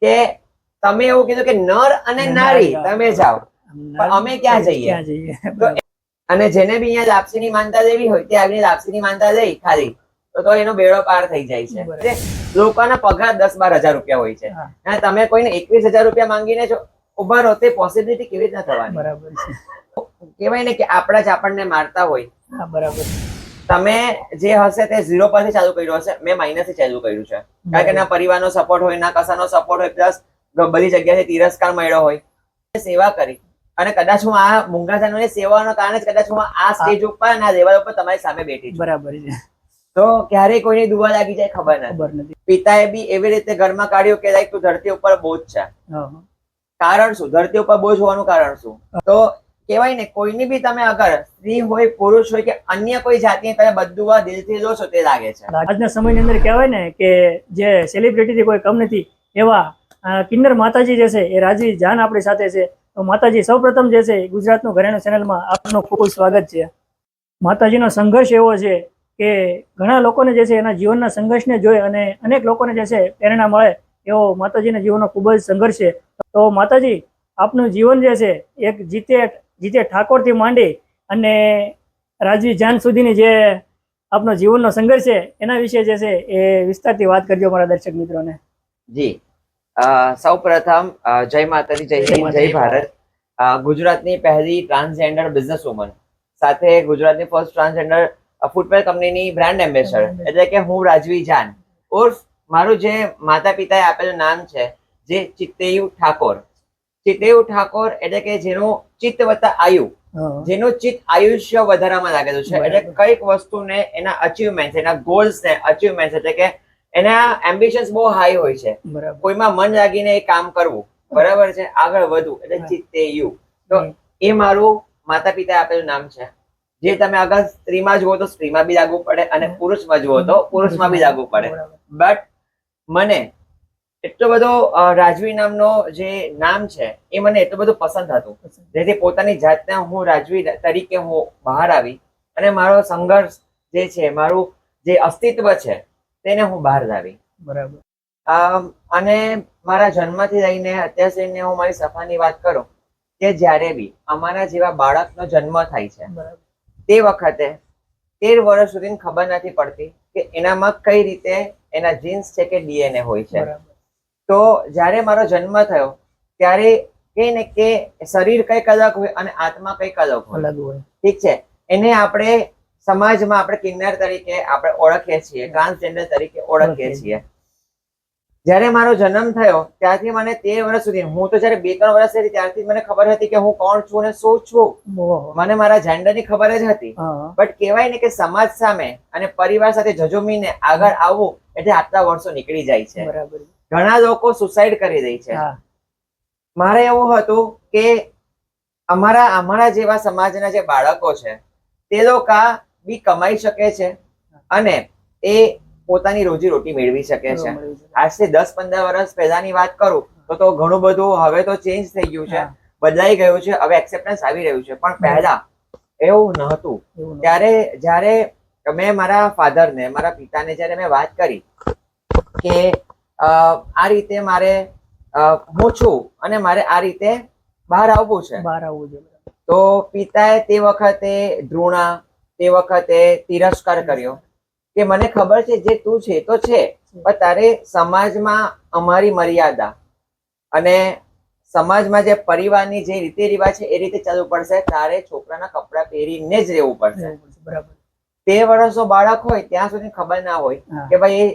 કે તમે એવું કીધું કે નર અને નારી તમે જાઓ, પણ અમે ક્યાં જઈએ? તો અને જેને બી અહીંયા લાપસીની માનતા લેવી હોય તે આવીને લાપસીની માનતા લઈ ખાલી તો એનો બેડો પાર થઈ જાય છે. લોકોના પગાર 10-12 હજાર રૂપિયા હોય છે અને તમે કોઈને 21,000 રૂપિયા માંગીને જો ઉભા રહો તે પોસિબિલિટી કેવી રીતના થવાની? બરાબર છે. કહેવાય ને કે આપણા જ આપણને મારતા હોય. બરાબર. તમે જે હશે તે 0 પરથી ચાલુ કર્યું હશે, મેં માઇનસ થી ચાલુ કર્યું છે. કારણ કે ના પરિવારનો સપોર્ટ હોય, ના કશાનો સપોર્ટ હોય, પ્લસ બધી જગ્યાએ તિરસ્કાર મળ્યો હોય. સેવા કરી અને કદાચ હું આ મૂંગાજાનોની સેવાનો કારણે જ કદાચ હું આ સ્ટેજ ઉપર અને આ લેવલ ઉપર તમારી સામે બેઠી છું. બરાબર છે. તો ક્યારેય કોઈની દુઆ લાગી જાય ખબર નથી. પિતાએ બી એવી રીતે ઘરમાં કાઢ્યું કે લાઈક તું ધરતી ઉપર બોજ છે. કારણ શું? ધરતી ઉપર બોજ હોવાનું કારણ શું? તો કહેવાય ને કોઈની બી તમે અગર સ્ત્રી હોય, પુરુષ હોય કે અન્ય કોઈ જાતિની તમે બદદુઆ દિલથી લો છો તે લાગે છે. આજના સમયની અંદર કહેવાય ને કે જે સેલિબ્રિટીથી કોઈ કમ નથી એવા કિન્નર માતાજી જે છે એ રાજવી જાન આપણી સાથે છે. તો માતાજી સૌપ્રથમ જે છે ગુજરાતનું ઘરેણું ચેનલમાં આપનું ખૂબ સ્વાગત છે. માતાજીનો સંઘર્ષ એવો છે કે ઘણા લોકોને જે છે એના જીવનના સંઘર્ષને જોઈ અને અનેક લોકોને જે છે પ્રેરણા મળે એવો માતાજીના જીવનનો ખૂબ જ સંઘર્ષ છે. તો માતાજી આપનું જીવન જે છે એક જીતે ઠાકોરથી માંડી અને રાજવી જાન સુધીની જે આપનો જીવનનો સંઘર્ષ છે એના વિશે જે છે એ વિસ્તારથી વાત કરજો મારા દર્શક મિત્રોને. જી, સૌ પ્રથમ જય માતાજી, જય હિન્દ, જય ભારત. ગુજરાતની પહેલી ટ્રાન્સજેન્ડર બિઝનેસ વુમન, સાથે ગુજરાતની ફર્સ્ટ ટ્રાન્સજેન્ડર ફૂટવેર કંપનીની બ્રાન્ડ એમ્બેસેડર, એટલે કે હું રાજવી જાન ઉર્ફ મારું જે માતા પિતાએ આપેલું નામ છે જે ચિત્તેયુ ઠાકોર. ચિત્તેયુ ઠાકોર એટલે કે જેનું ચિત્ત વત્તા આયુ, જેનું ચિત્ત આયુષ્ય વધારામાં લાગેલું છે. એટલે કઈક વસ્તુને એના અચીવમેન્ટ, એના ગોલ્સ ને અચીવમેન્ટ, એટલે કે એના એમ્બિશન્સ બહુ હાઈ હોય છે. કોઈમાં મન લાગીને એ કામ કરવું, બરાબર છે, આગળ વધવું, એટલે ચિત્તેયુ. તો એ મારું માતા પિતાએ આપેલું નામ છે. જે તમે અગર સ્ત્રીમાં જુઓ તો સ્ત્રીમાં બી લાગુ પડે અને પુરુષમાં જુઓ તો પુરુષમાં બી લાગુ પડે. બટ મને એટલો બધો રાજવી નામનો જે નામ છે એ મને એટલું બધું પસંદ હતું, જેથી પોતાની જાતને હું રાજવી તરીકે હું બહાર આવી અને મારો સંઘર્ષ જે છે, મારું જે અસ્તિત્વ છે તેને હું બહાર લાવી. બરાબર. અને મારા જન્મથી લઈને અત્યાર સુધીને હું મારી સફરની વાત કરું કે જ્યારે બી અમારા જેવા બાળકનો જન્મ થાય છે તે વખતે 13 વર્ષ સુધી ખબર નથી પડતી કે એનામાં કઈ રીતે એના જીન્સ છે કે ડીએનએ હોય છે. તો જ્યારે મારો જન્મ થયો ત્યારે કે ને કે શરીર કઈક અલગ હોય અને આત્મા કઈક અલગ હોય. ઠીક છે, એને આપણે સમાજમાં આપણે કિન્નર તરીકે આપણે ઓળખીએ છીએ, ટ્રાન્સજેન્ડર તરીકે ઓળખીએ છીએ. જયારે મારો જન્મ થયો ત્યારથી મને 13 વર્ષ સુધી, હું તો જયારે 2-3 વર્ષ થઈ ત્યારથી મને ખબર હતી કે હું કોણ છું અને શું છું. મને મારા જેન્ડર ની ખબર જ હતી. બટ કહેવાય ને કે સમાજ સામે અને પરિવાર સાથે ઝઝુમીને આગળ આવવું એટલે આટલા વર્ષો નીકળી જાય છે. ઘણા લોકો સુસાઇડ કરી દે છે. મારે એવું હતું કે અમારા જેવા સમાજના જે બાળકો છે તે લોકો બી કમાઈ શકે છે અને એ પોતાની રોજી રોટી મેળવી શકે છે. આજથી 10-15 વર્ષ પહેલાની વાત કરું તો ઘણું બધું હવે તો ચેન્જ થઈ ગયું છે, બદલાઈ ગયું છે, હવે એક્સેપ્ટન્સ આવી રહ્યું છે. પણ પહેલા એવું નહોતું. ત્યારે જ્યારે મેં મારા ફાધરને, મારા પિતાને જ્યારે મેં વાત કરી કે આ રીતે મારે હું છું અને મારે આ રીતે બહાર આવવું છે, તો પિતાએ તે વખતે ધૃણા, તે વખતે તિરસ્કાર કર્યો કે મને ખબર છે જે તું છે તો છે, પણ તારે સમાજમાં અમારી મર્યાદા અને સમાજમાં જે પરિવારની જે રીતિ રિવાજ છે એ રીતે ચાલવું પડશે. તારે છોકરાના કપડા પહેરીને જ રહેવું પડશે. 13 વર્ષનો બાળક હોય ત્યાં સુધી ખબર ના હોય કે ભાઈ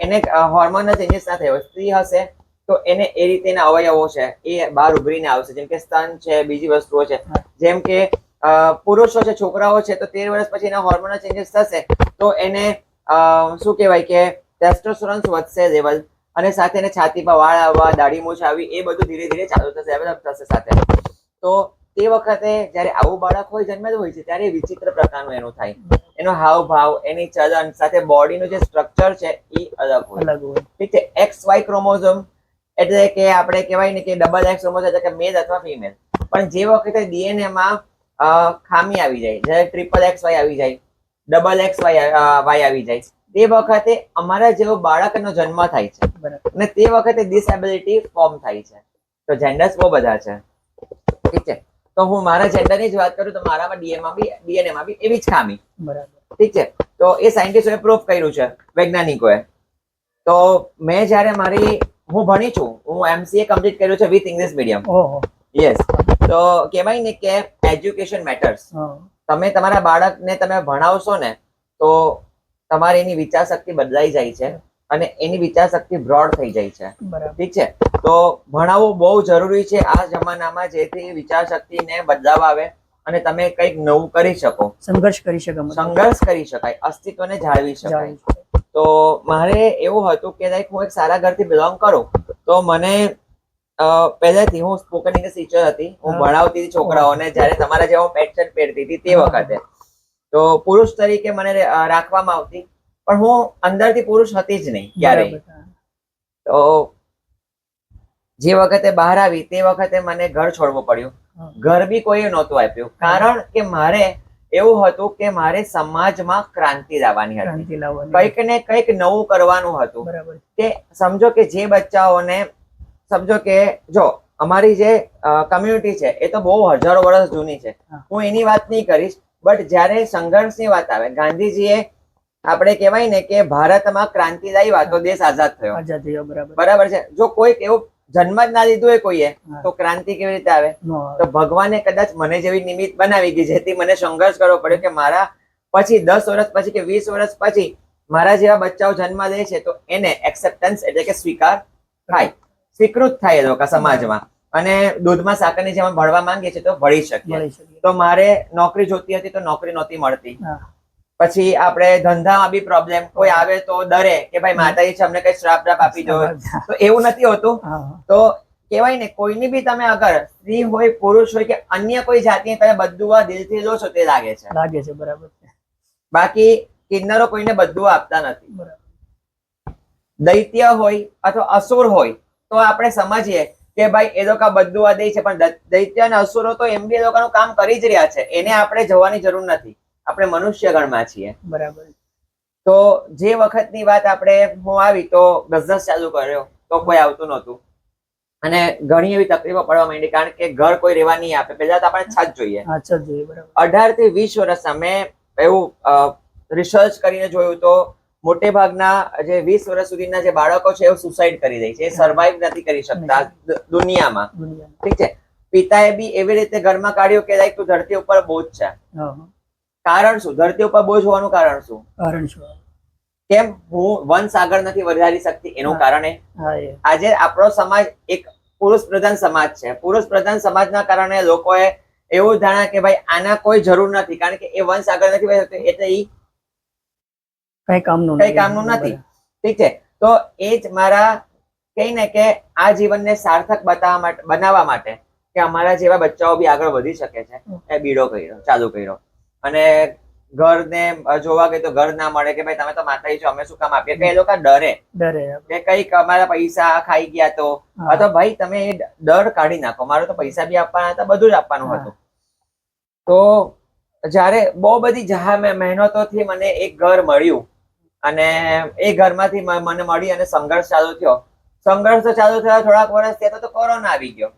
એને હોર્મોનલ ચેન્જીસ ના થયો. સ્ત્રી હશે તો એને એ રીતે એના અવયવો છે એ બહાર ઉભરીને આવશે, જેમ કે સ્તન છે, બીજી વસ્તુઓ છે. જેમ કે પુરુષો છે, છોકરાઓ છે, તો 13 વર્ષ પછી એના હોર્મોનલ ચેન્જીસ થશે તો એને શું કહેવાય કે ટેસ્ટોસ્ટેરોન વધશે લેવલ, અને સાથે એને છાતી પર વાળ આવવા, દાઢી મૂછ આવી, એ બધું ધીરે ધીરે ચાલુ થશે સાથે. તો તે વખતે જયારે આવું બાળક હોય જન્મેલું હોય છે ત્યારે વિચિત્ર પ્રકારનું એનું થાય, એનો હાવભાવ, એની ચલન, સાથે બોડીનું જે સ્ટ્રક્ચર છે એ અલગ હોય. ઠીક છે. XY ક્રોમોઝોમ એટલે કે આપણે કહેવાય ને કે ડબલ X ક્રોમોઝોમ એટલે કે મેલ અથવા ફિમેલ. પણ જે વખતે ડીએનએ માં ખામી આવી જાય, જ્યારે XXY આવી જાય, XXY આવી જાય, તે વખતે અમારા જેવો બાળકનો જન્મ થાય છે બરાબર. અને તે વખતે ડિસેબિલિટી ફોર્મ થાય છે. તો જેન્ડર્સ બહુ બધા છે, ઠીક છે. તો હું મારા જેન્ડરની જ વાત કરું તો મારામાં ડીએનએ માં બી એવી જ ખામી, બરાબર. ઠીક છે. તો એ સાયન્ટિસ્ટોએ પ્રૂફ કર્યું છે, વૈજ્ઞાનિકોએ. તો મેં જ્યારે હું ભણી છું, હું એમસીએ કમ્પ્લીટ કર્યું છે વિથ ઇંગ્લિશ મીડિયમ. ઓહો. યસ. તો કહેવાય ને કે એજ્યુકેશન મેટર્સ. હા. તમે તમારા બાળકને તમે ભણાવશો ને તો તમારી એની વિચાર શક્તિ બદલાઈ જાય છે અને એની વિચાર શક્તિ બ્રોડ થઈ જાય છે, બરાબર. ઠીક છે. તો ભણાવવું બહુ જરૂરી છે આ જમાનામાં, જેથી વિચાર શક્તિને બદલાવ આવે અને તમે કંઈક નવું કરી શકો, સંઘર્ષ કરી શકે, મતલબ. સંઘર્ષ કરી શકાય, અસ્તિત્વને જાળવી શકાય. જાળવી શકાય. તો મારે એવું હતું કે લાઈક હું એક સારા ઘરથી બિલોંગ કરું, તો મને પહેલેથી હું સ્પોકન ઇંગ્લિશ ટીચર હતી, હું હા. ભણાવતી હતી છોકરાઓને. જ્યારે તમારા જેવા હું પેન્ટ શર્ટ પહેરતી હતી તે વખતે, તો પુરુષ તરીકે મને રાખવામાં આવતી, પણ હું અંદરથી પુરુષ હતી જ નહીં ક્યારેય. બરાબર. તો જે વખતે બહાર આવી તે વખતે મને ઘર છોડવું પડ્યું. હા. ઘર બી કોઈએ નહોતું આપ્યું, કારણ કે મારે એવું હતું કે મારે સમાજમાં ક્રાંતિ લાવવાની હતી, ક્રાંતિ લાવવાની. કંઈક ને કંઈક નવું કરવાનું હતું. બરાબર. કે સમજો કે જે બચ્ચાઓને સમજો કે જો અમારી જે કમ્યુનિટી છે એ તો બહુ હજારો વર્ષ જૂની છે, હા. હું એની વાત નહીં કરીશ. બટ જ્યારે સંઘર્ષની વાત આવે, ગાંધીજીએ આપણે કહેવાય ને કે ભારતમાં ક્રાંતિ લાવી તો દેશ આઝાદ થયો, આઝાદ થયો. બરાબર. બરાબર છે. જો કોઈક એવું જન્મ જ ના લીધું હોય કોઈએ, હા. તો ક્રાંતિ કેવી રીતે આવે? નો તો ભગવાને કદાચ મને જેવી નિમિત્ત બનાવી કે જેથી મને સંઘર્ષ કરવો પડ્યો કે મારા પછી 10 વર્ષ પછી કે 20 વર્ષ પછી મારા જેવા બચ્ચાઓ જન્મ લે છે તો એને એક્સેપ્ટન્સ એટલે કે સ્વીકાર થાય, સ્વીકૃત થાય એ લોકો સમાજમાં, અને દૂધમાં સાકરની જેમ ભળવા માંગે છે તો ભળી શકીએ. મળી શકે. તો મારે નોકરી જોતી હતી તો નોકરી નહોતી મળતી. હા. પછી આપણે ધંધામાં બી પ્રોબ્લેમ, કોઈ આવે તો ડરે કે ભાઈ માતાજી છે અમને કઈ શ્રાપ આપી દો, તો એવું નથી હોતું. હા. તો કહેવાય ને કોઈની બી તમે અગર સ્ત્રી હોય પુરુષ હોય કે અન્ય કોઈ જાતિ તમે બધું દિલથી લો છો તે લાગે છે. લાગે છે. બરાબર છે. બાકી કિન્નરો કોઈને બધું આપતા નથી. બરાબર. દૈત્ય હોય અથવા અસુર હોય તો આપણે સમજીએ કે ભાઈ એ લોકો બધું દે છે, પણ દૈત્ય અને અસુરો તો એમ બી એ લોકોનું કામ કરી જ રહ્યા છે, એને આપણે જવાની જરૂર નથી. આપણે મનુષ્ય ગણમાં છીએ. બરાબર. તો જે વખતની વાત હું આવી તો બિઝનેસ ચાલુ કર્યો તો કોઈ આવતું નહોતું અને ઘણી એવી તકલીફો પડવા માંડી, કારણ કે ઘર કોઈ રહેવા નહીં આપે. પહેલા તો આપણે છત જોઈએ. અચ્છા જોઈએ. બરાબર. 18 થી 20 વર્ષ મેં એવું રિસર્ચ કરીને જોયું તો મોટે ભાગના જે 20 વર્ષ સુધીના જે બાળકો છે એ સુસાઇડ કરી દે છે, એ સર્વાઈવ નથી કરી શકતા દુનિયામાં, દુનિયા. ઠીક છે. પિતાએ બી એવી રીતે ઘરમાં કાઢ્યું કે લાઈક તું ધરતી ઉપર બોજ છે. હા. કારણ શું? ધરતી ઉપર બોજ હોવાનું કારણ શું? કારણ શું? કેમ હું વંશ આગળ નથી વધારી શકતી? એનું કારણ એ હા. એ આજે આપણો સમાજ એક પુરુષ પ્રધાન સમાજ છે. પુરુષ પ્રધાન સમાજના કારણે લોકોએ એવું ધારણા કે ભાઈ આના કોઈ જરૂર નથી, કારણ કે એ વંશ આગળ નથી વધી શકતો એટલે એ કઈ કામનું નથી, ઠીક છે. તો એ જ મારા કહીને કે આ જીવનને સાર્થક બનાવવા માટે કે અમારા જેવા બચ્ચાઓ બી આગળ વધી શકે છે, એ બીડો ચાલુ કર્યો. અને ઘરને જોવા ગઈ તો ઘર ના મળે કે ભાઈ તમે તો માતાજી છો, અમે શું કામ આપીએ, કે એ લોકો ડરે કે કઈક અમારા પૈસા ખાઈ ગયા તો, અથવા ભાઈ તમે એ ડર કાઢી નાખો. મારે તો પૈસા બી આપવાના હતા, બધું જ આપવાનું હતું. તો જ્યારે બહુ બધી મહેનતોથી મને એક ઘર મળ્યું અને એ ઘરમાંથી મને મળી અને સંઘર્ષ ચાલુ થયો. સંઘર્ષ તો ચાલુ થયો થોડાક વર્ષ થયા તો કોરોના આવી ગયો.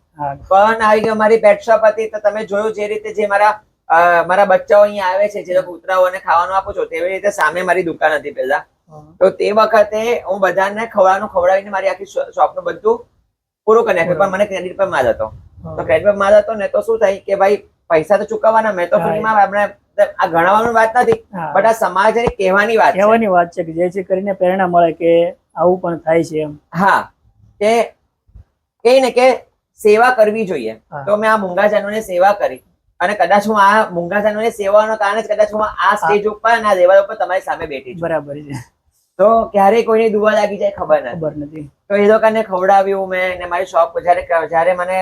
કોરોના આવી ગયો, મારી પેટ શોપ હતી. તો તમે જોયું જે રીતે જે મારા બચ્ચાઓ અહીંયા આવે છે, જે કૂતરાઓને ખાવાનું આપું છું, તેવી રીતે સામે મારી દુકાન હતી પહેલા. તો તે વખતે હું બધાને ખવડાવીને મારી આખી શોપનું બધું પૂરું કરી નાખ્યું. પણ મને ક્રેડિટ પર માલ હતો. તો ક્રેડિટ પર માલ હતો ને તો શું થાય કે ભાઈ પૈસા તો ચૂકવવાના, મેં તો ફ્રીમાં. આપણે આ ગણાવવાની વાત નથી, બટ આ સમાજને કહેવાની વાત છે કે જેથી કરીને પ્રેરણા મળે કે આવું પણ થાય છે એમ. હા, કે કહીને કે સેવા કરવી જોઈએ. તો મેં આ મૂંગા જાનવરની સેવા કરી અને કદાચ હું આ મૂંગા જાનવરની સેવાનો કારણે જ કદાચ હું આ સ્ટેજ ઉપર અને આ લેવલ ઉપર તમારી સામે બેઠી છું. બરાબર છે. તો ક્યારેય કોઈની દુઆ લાગી જાય ખબર નથી. તો એ લોકોને ખવડાવ્યું મેં ને મારી શોપ. જયારે મને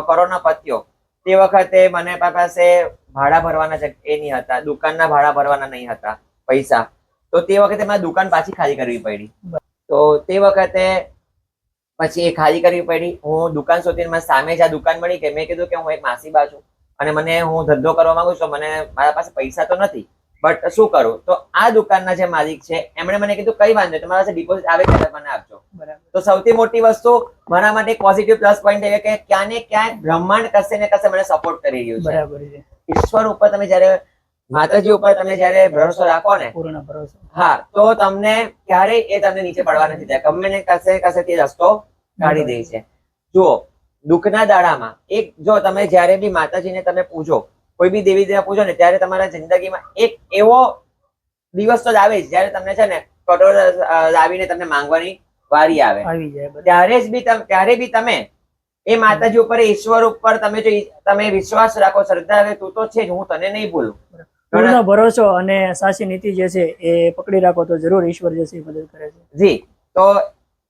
કોરોના પત્યો તે વખતે મને પાસે ભાડા ભરવાના એ નહીં હતા, દુકાનના ભાડા ભરવાના નહીં હતા પૈસા. તો તે વખતે મારે દુકાન પાછી ખાલી કરવી પડી. તો તે વખતે પછી એ ખાલી કરવી પડી. હું દુકાન શોધીને સામે જ આ દુકાન મળી ગઈ. મેં કીધું કે હું એક માસીબા છું અને હું ધંધો કરવા માંગુ છું, મને મારા પાસે પૈસા તો નથી, બટ શું કરું, તો આ દુકાનના જે માલિક છે એમણે મને કીધું કઈ વાંધો નહીં, તમારા પાસે ડિપોઝિટ આવે ત્યારે મને આપજો. બરાબર. તો સૌથી મોટી વસ્તુ મારા માટે એક પોઝિટિવ પ્લસ પોઈન્ટ એ કે ક્યાં ને ક્યાંક બ્રહ્માંડ કશે ને કશે મને સપોર્ટ કરી રહ્યું છે. બરાબર છે. ઈશ્વર ઉપર તમે જયારે, માતાજી ઉપર તમે જયારે ભરોસો રાખો ને, પૂર્ણ ભરોસો. હા, તો તમને ક્યારેય એ તમને નીચે પડવા નથી દેતા. ગમે ને કશે તે રસ્તો કાઢી દે છે. જુઓ, દુઃખના દાડામાં એક, જો તમે જયારે બી માતાજીને તમે પૂજો, કોઈ બી દેવી દેવતા પૂજો ને, ત્યારે તમારા જિંદગીમાં એક એવો દિવસ તો જ આવે જ જયારે તમને છે ને કટોર લાવીને તમને માંગવાની વારી આવે. આવી જાય. બરાબર. ત્યારે બી તમે એ માતાજી ઉપર, ઈશ્વર ઉપર તમે જો તમે વિશ્વાસ રાખો, શ્રદ્ધા રાખો, તું તો છે જ, હું તને નહીં ભૂલું. પૂર્ણ ભરોસો અને સાચી નીતિ જે છે એ પકડી રાખો તો જરૂર ઈશ્વર જે છે એ મદદ કરે છે. જી, તો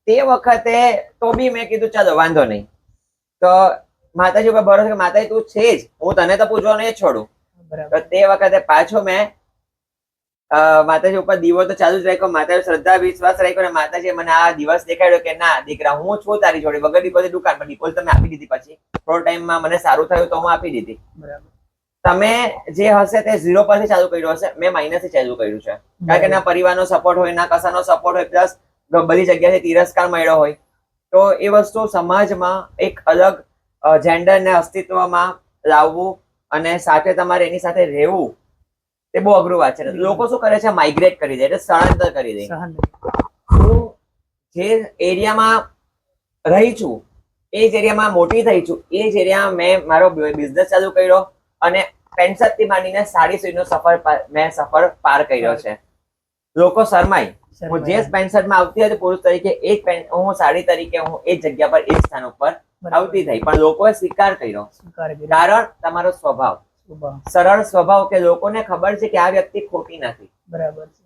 તે વખતે તો બી મેં કીધું ચાલો વાંધો નહીં, તો માતાજી ઉપર ભરોસો કે માતાજી તું છે જ, હું તને તો પૂછવા નહીં છોડું. બરાબર. તો તે વખતે પાછો મેં માતાજી ઉપર દીવો તો ચાલુ જ રાખ્યો, માતાજી શ્રદ્ધા વિશ્વાસ રાખ્યો, અને માતાજી મને આ દિવસ દેખાડ્યો કે ના દીકરા, હું છું તારી જોડે, વગર ડિપોઝિટ દુકાન પર ડિપોઝિટ તમે આપી દીધી. પછી થોડો ટાઈમમાં મને સારું થયું તો હું આપી દીધી. બરાબર. તમે જે હશે તે 0 પરથી ચાલુ કર્યું હશે, મેં માઇનસ થી ચાલુ કર્યું છે. કારણ કે ના પરિવારનો સપોર્ટ હોય, ના કશાનો સપોર્ટ હોય, પ્લસ બધી જગ્યાએ તિરસ્કાર મળ્યો હોય, તો એ વસ્તુ સમાજમાં એક અલગ જેન્ડર ને અસ્તિત્વમાં લાવવું અને સાથે તમારે એની સાથે રહેવું તે બહુ અઘરું વાત છે. લોકો શું કરે છે, માઇગ્રેટ કરી દે, એટલે સ્થળાંતર કરી દે. સહન. હું જે એરિયામાં રહી છું, એ જ એરિયામાં મોટી થઈ છું, એ જ એરિયામાં મેં મારો બિઝનેસ ચાલુ કર્યો અને પેન્શન થી માંડીને સાડી સુધીનો સફર પાર કર્યો છે. લોકો શરમાય, હું જે પેન્શન માં આવતી હતી પુરુષ તરીકે, એ જ હું સાડી તરીકે હું એ જગ્યા પર, એ સ્થાન ઉપર આવતી થઈ, પણ લોકોએ સ્વીકાર કર્યો. કારણ તમારો સ્વભાવ, સરળ સ્વભાવ, કે લોકોને ખબર છે કે આ વ્યક્તિ ખોટી નથી. બરાબર છે.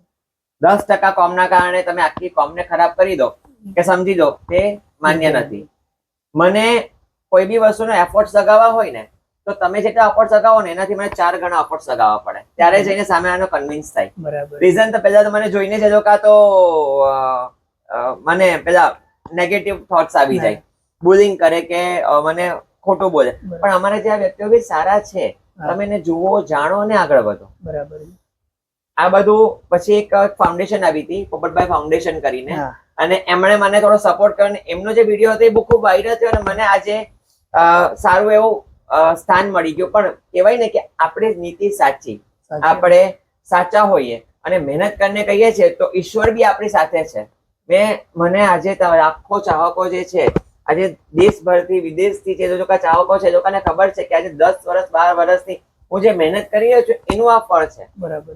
10% કોમના કારણે તમે આખી કોમને ખરાબ કરી દો કે સમજી દો, તે માન્ય નથી. મને કોઈ બી વસ્તુનો એફર્ટ લગાવવા હોય ને, તો તમે જેટલા એફર્ટ લગાવો ને એનાથી મને 4 ગણા એફર્ટ લગાવવા પડે, ત્યારે જઈને સામે આનો કન્વિન્સ થાય. બરાબર. રીઝન તો પેલા તો મને જોઈને જ એ લોકો તો મને પેલા નેગેટિવ થોટ્સ આવી જાય, બુલિંગ કરે કે મને ખોટું બોલે. પણ અમારા જે આ વ્યક્તિઓ બી સારા છે, તમે એને જુઓ, જાણો અને આગળ વધો. બરાબર. આ બધું પછી એક ફાઉન્ડેશન આવી હતી, પોપટભાઈ ફાઉન્ડેશન કરીને, અને એમણે મને થોડો સપોર્ટ કર્યો. એમનો જે વિડીયો હતો એ બહુ ખૂબ વાયરલ થયો અને મને આજે સારું એવું સ્થાન મળી ગયું. પણ કહેવાય ને કે આપણે નીતિ સાચી, આપણે સાચા હોઈએ અને મહેનત કરીને કહીએ છીએ તો ઈશ્વર બી આપણી સાથે છે. મને આજે લાખો ચાહકો જે છે, આજે દેશભરથી વિદેશથી જે લોકો ચાહકો છે, એ લોકોને ખબર છે કે આજે 10 વર્ષ 12 વર્ષથી હું જે મહેનત કરી રહ્યો છું એનું આ ફળ છે. બરાબર.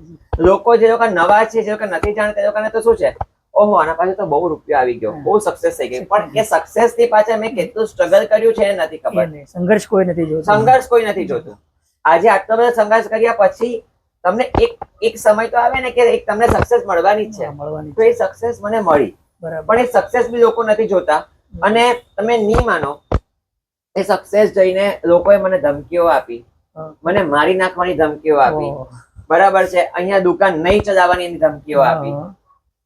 લોકો જે લોકો નવા છે, જે લોકો નથી જાણતા, એ લોકોને તો શું છે, ઓહો આના પાસે તો બહુ રૂપિયા આવી ગયો, બહુ સક્સેસ થઈ ગઈ. પણ એ સક્સેસ થી પાછળ મેં કેટલું સ્ટ્રગલ કર્યું છે એ નથી ખબર. સંઘર્ષ કોઈ નથી જોતું. સંઘર્ષ કોઈ નથી જોતું. આજે આટલો બધો સંઘર્ષ કર્યા પછી તમને એક સમય તો આવે ને કે એક તમને સક્સેસ મળવાની જ છે, તો એ સક્સેસ મને મળી. પણ એ સક્સેસ બી લોકો નથી જોતા. અને તમે નહીં માનો, એ સક્સેસ જઈને લોકોએ મને ધમકીઓ આપી, મને મારી નાખવાની ધમકીઓ આપી. બરાબર છે, અહીંયા દુકાન નહીં ચલાવવાની એની ધમકીઓ આપી.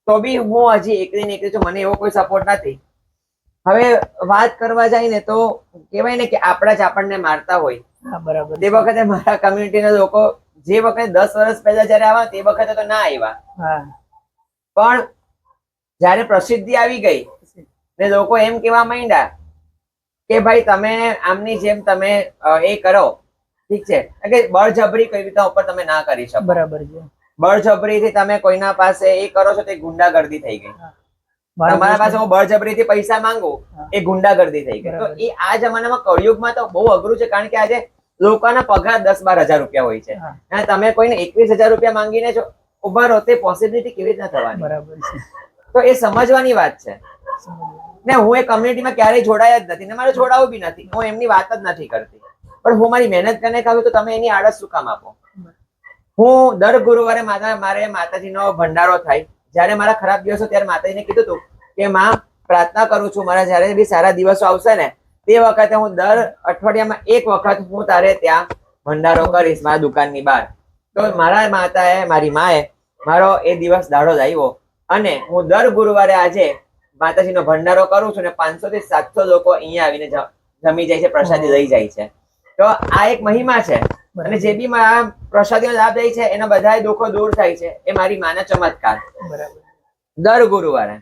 તો બી હું હજી એકલી છું, મને એવો કોઈ સપોર્ટ નથી. હવે વાત કરવા જાય ને તો કહેવાય ને કે આપણા જ આપણને મારતા હોય. બરાબર. તે વખતે મારા કમ્યુનિટીના લોકો જે વખતે 10 વર્ષ પહેલા જયારે આવ્યા તે વખતે તો ના આવ્યા, પણ જયારે પ્રસિદ્ધિ આવી ગઈ ને લોકો એમ કેવા માંડ્યા કે ભાઈ તમે આમની જેમ તમે એ કરો, ઠીક છે, કે બળજબરી કઈ રીતે ઉપર તમે ના કરી શકો. બરાબર છે. બળજબરીથી તમે કોઈના પાસે એ કરો છો તે ગુંડાગર્દી થઈ ગઈ. તમારા પાસે હું બળજબરીથી પૈસા માંગુ, એ ગુંડાગર્દી થઈ ગઈ. તો એ આ જમાનામાં કળિયુગમાં તો બહુ અઘરું છે, કારણ કે આજે લોકોના પગાર 10-12 હજાર રૂપિયા હોય છે, અને તમે કોઈને 21,000 રૂપિયા માંગીને જો ઉભા રહો, તે પોસિબિલિટી કેવી રીતના થવાની? બરાબર છે. તો એ સમજવાની વાત છે ને. હું એ કમ્યુનિટીમાં ક્યારેય જોડાયા જ નથી ને મારે જોડાવું બી નથી. હું એમની વાત જ નથી કરતી, પણ હું મારી મહેનત કરીને ખાવું, તો તમે એની આળસ શું કામ આપો? હું દર ગુરુવારે મારે માતાજીનો ભંડારો થાય. જયારે મારા ખરાબ દિવસો ત્યારે માતાજીને કીધું હતું કે માં પ્રાર્થના કરું છું, મારા જયારે બી સારા દિવસો આવશે ને તે વખતે હું દર અઠવાડિયામાં એક વખત હું તારે ત્યાં ભંડારો કરીશ મારા દુકાનની બહાર. તો મારા મારી માએ મારો એ દિવસ દાડો લાવ્યો અને હું દર ગુરુવારે આજે માતાજીનો ભંડારો કરું છું ને 500 થી 700 લોકો અહીંયા આવીને જમી જાય છે, પ્રસાદી લઈ જાય છે. તો આ એક મહિમા છે. અને જે બી પ્રસાદીનો લાભ લે છે એના બધા દુઃખો દૂર થાય છે. એ મારી માના ચમત્કાર દર ગુરુવારે.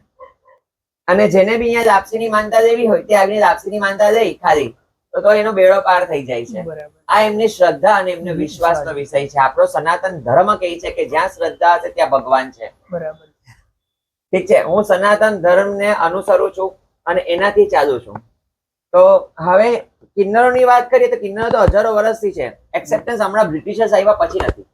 અને જેને બી અહીંયા લાપસીની માનતા લેવી હોય તે આવીને લાપસીની માનતા લઈ ખાલી તો એનો બેડો પાર થઈ જાય છે. આ એમની શ્રદ્ધા અને એમનો વિશ્વાસનો વિષય છે. આપણો સનાતન ધર્મ કહે છે કે જ્યાં શ્રદ્ધા હશે ત્યાં ભગવાન છે. ઠીક છે, હું સનાતન ધર્મને અનુસરું છું અને એનાથી ચાલુ છું. તો હવે કિન્નરોની વાત કરીએ તો કિન્નરો તો હજારો વર્ષથી છે. એક્સેપ્ટન્સ હમણાં બ્રિટિશર્સ આવ્યા પછી નથી,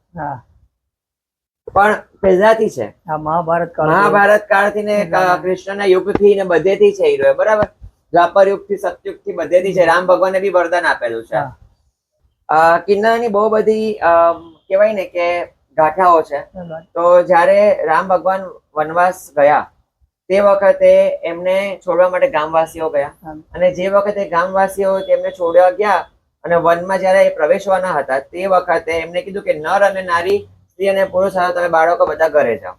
પણ પહેલાથી છે. મહાભારત કાળથી ને કૃષ્ણના યુગથી ને બધેથી છે એ રહ્યો, બરાબર. દ્વાપર યુગથી સતયુગથી બધેથી છે. રામ ભગવાને બી વરદાન આપેલું છે. કિન્નરની બહુ બધી કહેવાય ને કે ગાથાઓ છે. તો જ્યારે રામ ભગવાન વનવાસ ગયા તે વખતે એમને છોડવા માટે ગામવાસીઓ ગયા, અને જે વખતે ગામવાસીઓ તેમને છોડવા ગયા અને વનમાં જયારે પ્રવેશવાના હતા તે વખતે એમને કીધું કે નર અને નારી, સ્ત્રી અને પુરુષ તમે બાળકો બધા ઘરે જાઓ.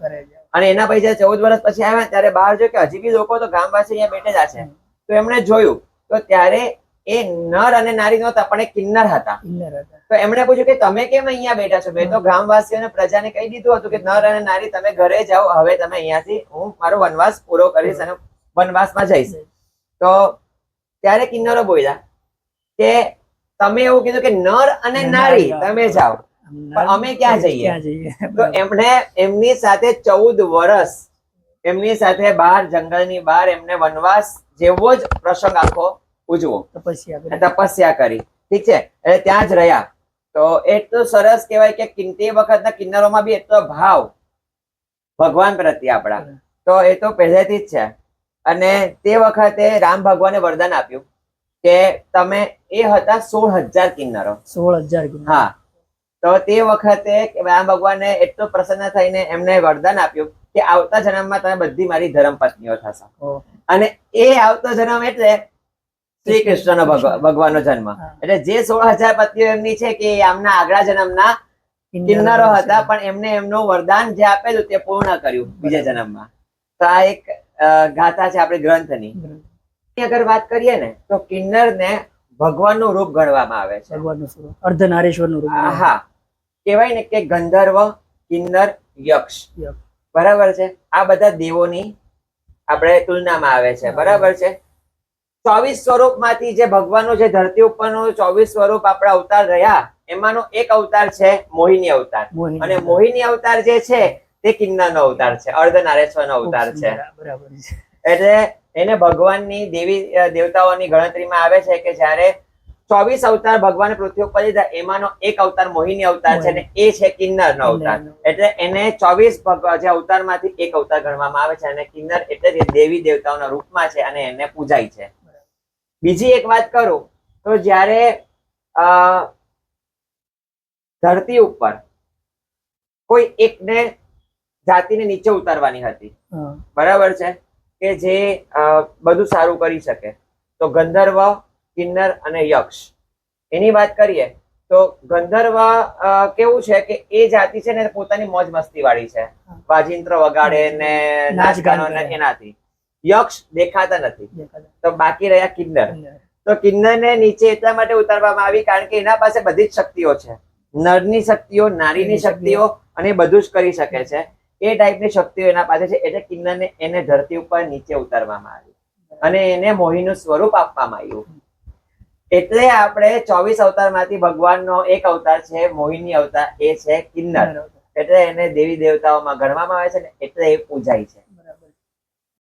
અને એના પછી 14 વર્ષ પછી આવ્યા ત્યારે બહાર જોયું કે હજી બી લોકો તો ગામવાસી અહીંયા બેઠેલા છે. તો એમણે જોયું તો ત્યારે એ નર અને નારી નહોતા પણ એ કિન્નર હતા. તો એમણે પૂછ્યું કે તમે કેમ અહીંયા બેઠા છો? મેં તો ગામવાસીઓને પ્રજાને કહી દીધું હતું કે નર અને નારી તમે ઘરે જાઓ, હવે તમે અહીંયાથી હું મારો વનવાસ પૂરો કરીશ અને વનવાસમાં જઈશ. તો ત્યારે કિન્નરો બોલ્યા કે તમે એવું કીધું કે નર અને નારી તમે જાઓ પણ અમે ક્યાં જઈએ? તો એમણે એમની સાથે 14 વર્ષ એમની સાથે બહાર જંગલની બહાર એમને વનવાસ જેવો જ પ્રસંગ આખો ઉજવો, તપસ્યા કરી. ઠીક છે, એટલે ત્યાં જ રહ્યા. તો એટલું સરસ કહેવાય કે તે વખતના કિન્નરોમાં બી એટલો ભાવ ભગવાન પ્રત્યે આપણા, તો એ તો પહેલેથી જ છે. અને તે વખતે રામ ભગવાને વરદાન આપ્યું કે તમે, એ હતા 16,000 કિન્નરો. 16,000. હા, તો તે વખતે રામ ભગવાને એટલું પ્રસન્ન થઈને એમને વરદાન આપ્યું કે આવતા જન્મમાં તમે બધી મારી ધર્મપત્નીઓ થશો. અને એ આવતો જન્મ એટલે શ્રી કૃષ્ણનો ભગવાનનો જન્મ. એટલે જે 16,000 પત્નીઓ એમની છે કે આમના આગલા જન્મના કિન્નરો હતા, પણ એમને એમનું વરદાન જે આપેલું તે પૂર્ણ કર્યું બીજા જન્મમાં. તો આ એક ગાથા છે આપણી ગ્રંથની. અગર વાત કરીએ ને તો કિન્નરને ભગવાનનું રૂપ ગણવામાં આવે છે. અર્ધનારીશ્વરનું રૂપ. હા, કહેવાય ને કે ગંધર્વ, કિન્નર, યક્ષ, બરાબર છે. આ બધા દેવોની આપણે તુલનામાં આવે છે, બરાબર છે. 24 સ્વરૂપમાંથી જે ભગવાનનું જે ધરતી ઉપરનું 24 સ્વરૂપ આપણા અવતાર રહ્યા એમાંનો એક અવતાર છે મોહિની અવતાર. અને મોહિની અવતાર જે છે તે કિન્નરનો અવતાર છે, અર્ધનારેશ્વરનો અવતાર છે. એટલે એને ભગવાનની દેવી દેવતાઓની ગણતરીમાં આવે છે કે જ્યારે 24 અવતાર ભગવાન પૃથ્વી ઉપર લીધા એમાંનો એક અવતાર મોહિની અવતાર છે, ને એ છે કિન્નરનો અવતાર. એટલે એને 24 જે અવતારમાંથી એક અવતાર ગણવામાં આવે છે. અને કિન્નર એટલે દેવી દેવતાઓના રૂપમાં છે અને એને પૂજાય છે. બીજી એક વાત કરું તો જ્યારે ધરતી ઉપર કોઈ એકને જાતિને નીચે ઉતારવાની હતી, બરાબર છે, કે જે બધું સારું કરી શકે, તો ગંધર્વ, કિન્નર અને યક્ષ એની વાત કરીએ તો ગંધર્વ કેવું છે કે એ જાતિ છે ને પોતાની મોજ મસ્તી વાળી છે, વાજિંત્ર વગાડે ને નાચ ગાનો એનાથી. યક્ષ દેખાતા નથી. તો બાકી રહ્યા કિન્નર. તો કિન્નરને નીચે એટલા માટે ઉતારવામાં આવી કારણ કે એના પાસે બધી જ શક્તિઓ છે, નરની શક્તિઓ, નારીની શક્તિઓ, અને બધું જ કરી શકે છે. એ ટાઈપની શક્તિઓ એના પાસે છે. એટલે કિન્નરને એને ધરતી ઉપર નીચે ઉતારવામાં આવી અને એને મોહીનું સ્વરૂપ આપવામાં આવ્યું. એટલે આપણે 24 અવતારમાંથી ભગવાનનો એક અવતાર છે મોહિની અવતાર, એ છે કિન્નર. એટલે એને દેવી દેવતાઓમાં ગણવામાં આવે છે ને એટલે એ પૂજાય છે.